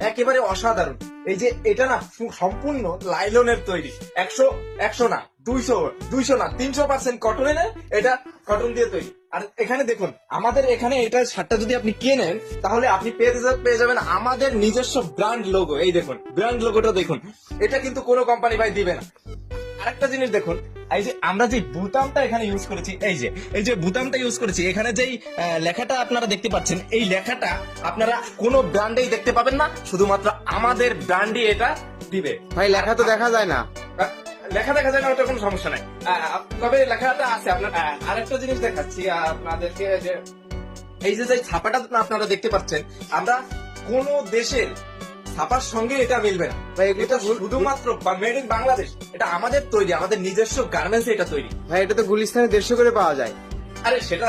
একেবারে অসাধারণ। এই যে এটা না সম্পূর্ণ লাইলনের তৈরি, 100 না 200 না 300% কটনের, এটা কটন দিয়ে তৈরি। আর এখানে দেখুন, আমাদের এখানে এটা শার্টটা যদি আপনি কেনেন তাহলে আপনি পেয়ে যাবেন আমাদের নিজস্ব ব্র্যান্ড লোগো। এই দেখুন ব্র্যান্ড লোগোটা দেখুন, এটা কিন্তু কোনো কোম্পানি ভাই দিবে না। আরেকটা জিনিস দেখুন, এই যে আমরা যে বুতামটা এখানে ইউজ করেছি, এই যে বুতামটা ইউজ করেছি, এখানে যেই লেখাটা আপনারা দেখতে পাচ্ছেন, এই লেখাটা আপনারা কোনো ব্র্যান্ডেই দেখতে পাবেন না, শুধুমাত্র আমাদের ব্র্যান্ডই এটা দিবে। ভাই লেখা তো দেখা যায় না। লেখা দেখা যায় না, ওটা কোনো সমস্যা নাই, তবে লেখাটা আছে। আপনার আরেকটা জিনিস দেখাচ্ছি আপনাদেরকে, যে এই যে ছাপাটা আপনারা দেখতে পাচ্ছেন, আমরা কোন দেশের ছাপার সঙ্গে এটা মিলবে না ভাই এগুলো এটা তো শুধুমাত্র মেড ইন বাংলাদেশ, এটা আমাদের তৈরি, আমাদের নিজস্ব গার্মেন্টস এটা তৈরি। ভাই এটা তো গুলিস্তানে 150 করে পাওয়া যায়। আরে সেটা